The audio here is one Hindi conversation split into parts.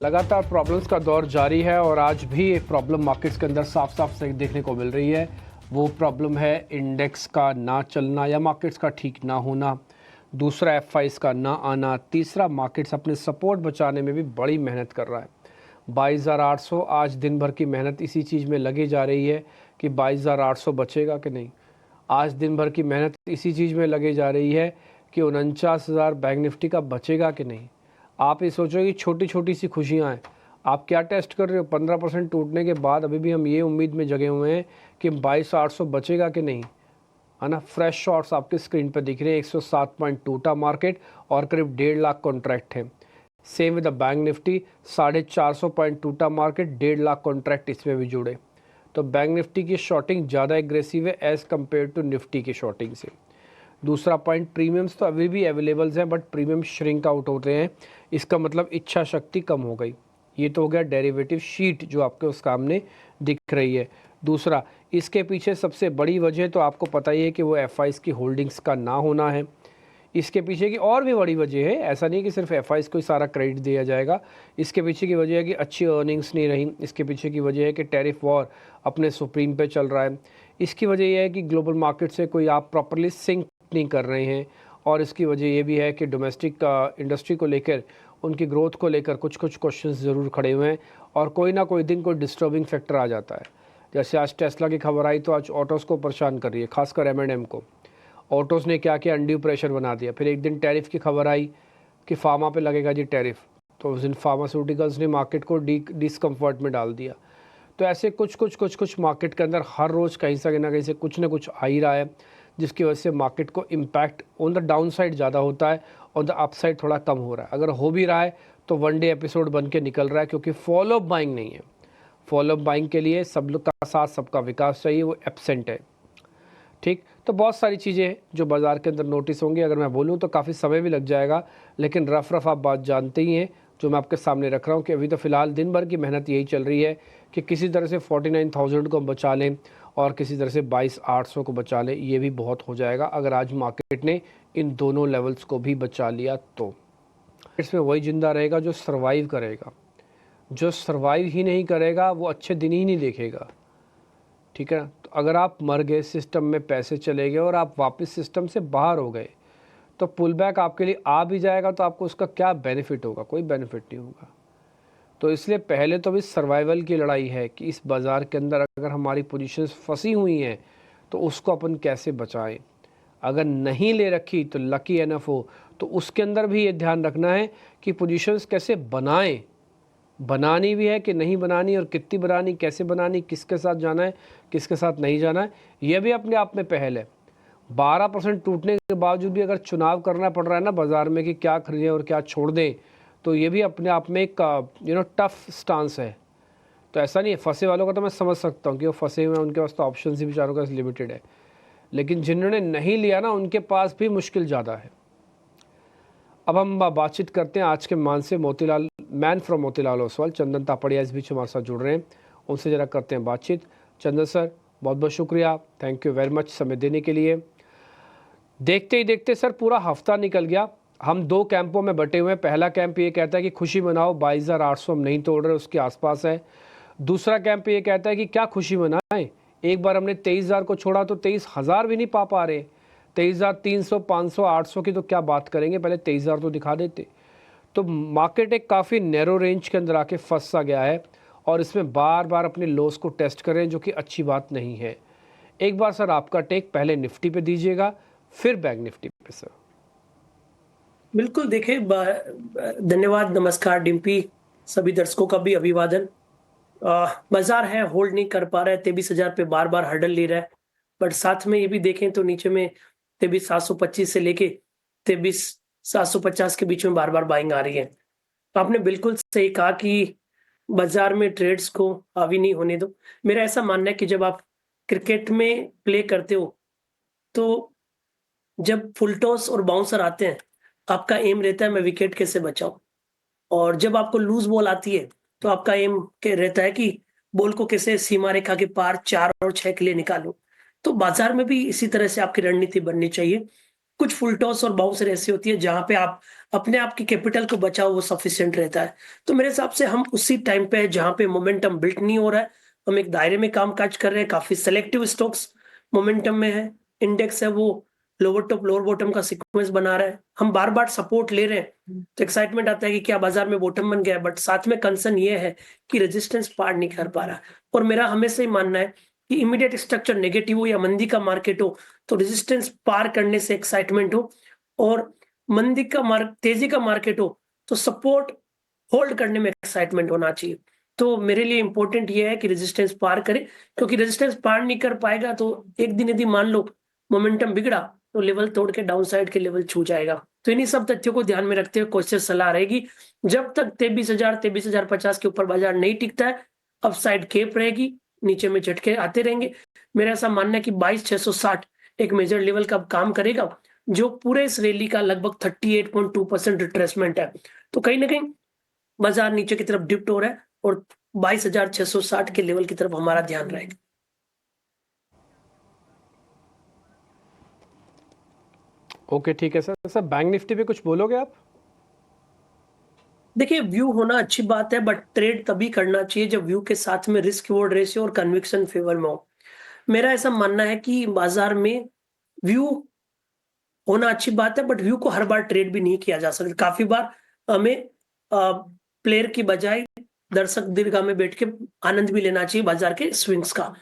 लगातार प्रॉब्लम्स का दौर जारी है और आज भी एक प्रॉब्लम मार्केट्स के अंदर साफ साफ से देखने को मिल रही है। वो प्रॉब्लम है इंडेक्स का ना चलना या मार्केट्स का ठीक ना होना। दूसरा एफआईज का ना आना। तीसरा मार्केट्स अपने सपोर्ट बचाने में भी बड़ी मेहनत कर रहा है। 22,800 आज दिन भर की मेहनत इसी चीज़ में लगी जा रही है कि 22,800 बचेगा कि नहीं। आज दिन भर की मेहनत इसी चीज़ में लगी जा रही है कि 49,000 बैंक निफ्टी का बचेगा कि नहीं। आप ये सोचो कि छोटी छोटी सी खुशियाँ हैं। आप क्या टेस्ट कर रहे हो? 15% टूटने के बाद अभी भी हम ये उम्मीद में जगे हुए हैं कि 22,800 बचेगा कि नहीं, है ना। फ्रेश शॉर्ट्स आपके स्क्रीन पर दिख रहे हैं। 107 पॉइंट टूटा मार्केट और करीब 1.5 लाख कॉन्ट्रैक्ट हैं। Same with the bank Nifty 450 point टूटा मार्केट, 1.5 लाख कॉन्ट्रैक्ट इसमें भी जुड़े। तो बैंक निफ्टी की शॉर्टिंग ज़्यादा एग्रेसिव है एज़ कम्पेयर टू निफ्टी की शॉर्टिंग से। दूसरा पॉइंट, प्रीमियम्स तो अभी भी अवेलेबल्स हैं बट प्रीमियम श्रिंक आउट होते हैं। इसका मतलब इच्छा शक्ति कम हो गई। ये तो हो गया डेरिवेटिव शीट जो आपके उस सामने दिख रही है। दूसरा, इसके पीछे सबसे बड़ी वजह तो आपको पता ही है कि वो एफआईज की होल्डिंग्स का ना होना है। इसके पीछे की और भी बड़ी वजह है, ऐसा नहीं कि सिर्फ एफआईज को ही सारा क्रेडिट दिया जाएगा। इसके पीछे की वजह है कि अच्छी अर्निंग्स नहीं रही। इसके पीछे की वजह है कि टैरिफ वॉर अपने सुप्रीम पे चल रहा है। इसकी वजह यह है कि ग्लोबल मार्केट से कोई आप प्रॉपरली सिंक नहीं कर रहे हैं। और इसकी वजह ये भी है कि डोमेस्टिक इंडस्ट्री को लेकर, उनकी ग्रोथ को लेकर कुछ कुछ क्वेश्चंस ज़रूर खड़े हुए हैं और कोई ना कोई दिन कोई डिस्टर्बिंग फैक्टर आ जाता है। जैसे आज टेस्ला की खबर आई तो आज ऑटोज़ को परेशान कर रही है, खासकर एम को। ऑटोज़ ने क्या किया, अनड्यू प्रेशर बना दिया। फिर एक दिन टैरिफ की खबर आई कि फार्मा पे लगेगा जी टैरिफ, तो उस दिन फार्मास्यूटिकल्स ने मार्केट को डिसकम्फर्ट में डाल दिया। तो ऐसे कुछ मार्केट के अंदर हर रोज़ कहीं से ना कहीं से कुछ ना कुछ आ ही रहा है, जिसकी वजह से मार्केट को impact on the down side ज़्यादा होता है और द अप साइड थोड़ा कम हो रहा है। अगर हो भी रहा है तो वन डे एपिसोड बन के निकल रहा है, क्योंकि फॉलो अप बाइंग नहीं है। फॉलो अप बाइंग के लिए सब लोग का साथ, सबका विकास चाहिए, वो एब्सेंट है। ठीक, तो बहुत सारी चीज़ें हैं जो बाज़ार के अंदर नोटिस होंगी। अगर मैं बोलूँ तो काफ़ी समय भी लग जाएगा, लेकिन रफ आप बात जानते ही हैं जो मैं आपके सामने रख रहा हूँ कि अभी तो फ़िलहाल दिन भर की मेहनत यही चल रही है कि किसी तरह से 49,000 को हम बचा लें और किसी तरह से 22,800 को बचा लें। ये भी बहुत हो जाएगा अगर आज मार्केट ने इन दोनों लेवल्स को भी बचा लिया तो। इसमें वही जिंदा रहेगा जो सर्वाइव करेगा। जो सर्वाइव ही नहीं करेगा वो अच्छे दिन ही नहीं देखेगा। ठीक है, तो अगर आप मर गए, सिस्टम में पैसे चले गए और आप वापस सिस्टम से बाहर हो गए, तो पुल बैक आपके लिए आ भी जाएगा तो आपको उसका क्या बेनिफिट होगा? कोई बेनिफिट नहीं होगा। तो इसलिए पहले तो भी सर्वाइवल की लड़ाई है कि इस बाज़ार के अंदर अगर हमारी पोजीशंस फंसी हुई हैं तो उसको अपन कैसे बचाएं। अगर नहीं ले रखी तो लकी एनफ हो तो उसके अंदर भी ये ध्यान रखना है कि पोजीशंस कैसे बनाएं, बनानी भी है कि नहीं बनानी, और कितनी बनानी, कैसे बनानी, किसके साथ जाना है, किसके साथ नहीं जाना है, यह भी अपने आप में पहल है। 12% टूटने के बावजूद भी अगर चुनाव करना पड़ रहा है ना बाज़ार में कि क्या खरीदें और क्या छोड़ दें, तो ये भी अपने आप में एक टफ स्टांस है। तो ऐसा नहीं है, फंसे वालों का तो मैं समझ सकता हूँ कि वो फंसे हुए हैं, उनके पास तो ऑप्शन ही बेचारों का लिमिटेड है। लेकिन जिन्होंने नहीं लिया ना, उनके पास भी मुश्किल ज़्यादा है। अब हम बातचीत करते हैं आज के मान से। मोतीलाल मैन फ्रॉम मोतीलाल ओसवाल, चंदन तापड़िया इस बीच हमारे साथ जुड़ रहे हैं, उनसे ज़रा करते हैं बातचीत। चंदन सर, बहुत बहुत शुक्रिया, थैंक यू वेरी मच समय देने के लिए। देखते ही देखते सर पूरा हफ्ता निकल गया। हम दो कैंपों में बटे हुए हैं। पहला कैंप ये कहता है कि खुशी मनाओ, 22,800 हम नहीं तोड़ रहे, उसके आसपास है। दूसरा कैंप ये कहता है कि क्या खुशी मनाएं, एक बार हमने 23,000 को छोड़ा तो 23,000 भी नहीं पा रहे। 23,300, 500, 800 की तो क्या बात करेंगे, पहले 23,000 तो दिखा देते। तो मार्केट एक काफ़ी नैरो रेंज के अंदर आके फंस सा गया है और इसमें बार बार अपने लोस को टेस्ट करें, जो कि अच्छी बात नहीं है। एक बार सर आपका टेक पहले निफ्टी पे दीजिएगा, फिर बैंक निफ्टी पे सर। बिल्कुल, देखिए धन्यवाद, नमस्कार डिम्पी, सभी दर्शकों का भी अभिवादन। बाजार है होल्ड नहीं कर पा रहा है, 23,000 पे बार बार हर्डल ले रहा है। बट साथ में ये भी देखें तो नीचे में 23,725 से लेके 23,750 के बीच में बार बार बाइंग आ रही है। तो आपने बिल्कुल सही कहा कि बाजार में ट्रेड्स को हावी नहीं होने दो। मेरा ऐसा मानना है कि जब आप क्रिकेट में प्ले करते हो, तो जब फुल टॉस और बाउंसर आते हैं, आपका एम रहता है मैं विकेट कैसे बचाऊं। और जब आपको लूज बॉल आती है, तो आपका एम के रहता है कि बॉल को कैसे सीमा रेखा के पार 4 और 6 के लिए निकालूं। तो बाजार में भी इसी तरह से आपकी रणनीति बननी चाहिए। कुछ फुल टॉस और बाउंसर ऐसी होती है जहां पे आप अपने आप की कैपिटल को बचाओ, वो सफिशिएंट रहता है। तो मेरे हिसाब से हम उसी टाइम पे जहां पे मोमेंटम बिल्ट नहीं हो रहा है, हम एक दायरे में काम काज कर रहे हैं, काफी सेलेक्टिव स्टॉक्स मोमेंटम में है, इंडेक्स है वो लोअर टॉप लोअर बॉटम का सीक्वेंस बना रहा है, हम बार बार सपोर्ट ले रहे हैं, तो एक्साइटमेंट आता है कि क्या बाजार में बॉटम बन गया है, बट साथ में कंसर्न ये है कि रेजिस्टेंस पार नहीं कर पा रहा। और मेरा हमेशा ही मानना है कि इमीडिएट स्ट्रक्चर नेगेटिव हो या मंदी का मार्केट हो, तो रेजिस्टेंस पार करने से एक्साइटमेंट हो, और मंदी का तेजी का मार्केट हो तो सपोर्ट होल्ड करने में एक्साइटमेंट होना चाहिए। तो मेरे लिए इंपॉर्टेंट ये है कि रेजिस्टेंस पार करे, क्योंकि रेजिस्टेंस पार नहीं कर पाएगा तो एक दिन यदि मान लो मोमेंटम बिगड़ा तो लेवल तोड़ के डाउन साइड के लेवल छू जाएगा। तो इन्हीं सब तथ्यों को ध्यान में रखते हुए कोशिश सलाह रहेगी, जब तक 23,050 के ऊपर बाजार नहीं टिकता है, अपसाइड केप रहेगी, नीचे में झटके आते रहेंगे। मेरा ऐसा मानना है कि 22,660 एक मेजर लेवल का काम करेगा, जो पूरे इस रैली का लगभग 38.2% रिट्रेसमेंट है। तो कहीं ना कहीं बाजार नीचे की तरफ डिप्ट हो रहा है और 22,660 के लेवल की तरफ हमारा ध्यान रहेगा। ओके ठीक है सर। सर बैंक निफ्टी पे कुछ बोलोगे आप? देखिए, व्यू होना अच्छी बात है, बट ट्रेड तभी करना चाहिए जब व्यू के साथ में रिस्क रिवॉर्ड रेशियो और कन्विक्शन फेवर में हो। मेरा ऐसा मानना है कि बाजार में व्यू होना अच्छी बात है, बट व्यू को हर बार ट्रेड भी नहीं किया जा सकता। काफी बार हमें प्लेयर की बजाय दर्शक दीर्घा में बैठ के आनंद भी लेना चाहिए बाजार के स्विंग्स का।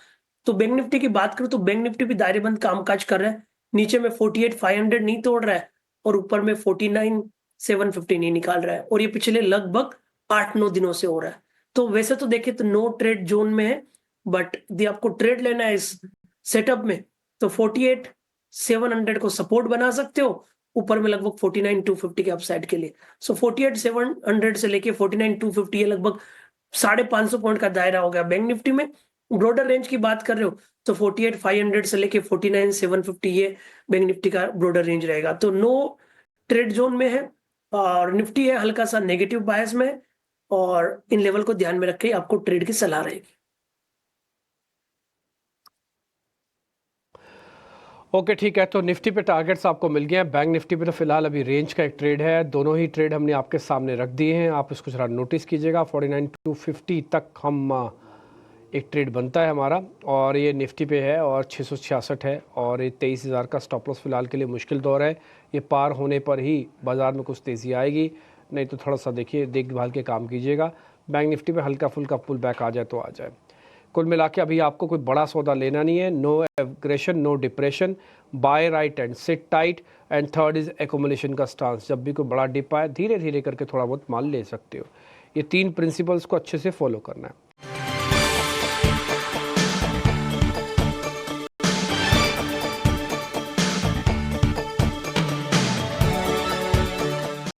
तो बैंक निफ्टी की बात करूं तो बैंक निफ्टी भी दायरेबंद कामकाज कर रहा है, नीचे में 48,500 नहीं तोड़ रहा है और ऊपर में 49,750 नहीं निकाल रहा है, और ये पिछले लगभग 8-9 दिनों से हो रहा है। तो वैसे तो देखे तो नो ट्रेड जोन में है, बट यदि आपको ट्रेड लेना है इस सेटअप में तो 48,700 को सपोर्ट बना सकते हो, ऊपर में लगभग 49,250 के अपसाइड के लिए। सो 48,700 से लेके 49,250 ये लगभग 550 पॉइंट का दायरा हो गया बैंक निफ्टी में। ब्रॉडर रेंज की बात कर रहे हो तो 48,500 से लेके 49,750 ये बैंक निफ्टी का ब्रॉडर रेंज रहेगा। तो नो ट्रेड जोन में है, और निफ्टी है हल्का सा नेगेटिव बायस में है, और इन लेवल को ध्यान में रख के आपको ट्रेड की सलाह रहेगी। ओके ठीक है, तो निफ्टी पे टारगेट्स आपको मिल गए हैं। बैंक निफ्टी पे तो फिलहाल अभी रेंज का एक ट्रेड है, दोनों ही ट्रेड हमने आपके सामने रख दिए हैं, आप इसको जरा नोटिस कीजिएगा। 49,250 तक हम एक ट्रेड बनता है हमारा, और ये निफ्टी पे है, और 666 है, और ये 23,000 का स्टॉप लॉस फिलहाल के लिए मुश्किल दौर है। ये पार होने पर ही बाज़ार में कुछ तेज़ी आएगी, नहीं तो थोड़ा सा देखिए देखभाल के काम कीजिएगा। बैंक निफ्टी पे हल्का फुल्का पुल बैक आ जाए तो आ जाए। कुल मिला के अभी आपको कोई बड़ा सौदा लेना नहीं है। No aggression, no depression, by right and sit tight, and third is accommodation का स्टांस। जब भी कोई बड़ा डिप आए धीरे धीरे करके थोड़ा बहुत माल ले सकते हो। ये 3 प्रिंसिपल्स को अच्छे से फॉलो करना है।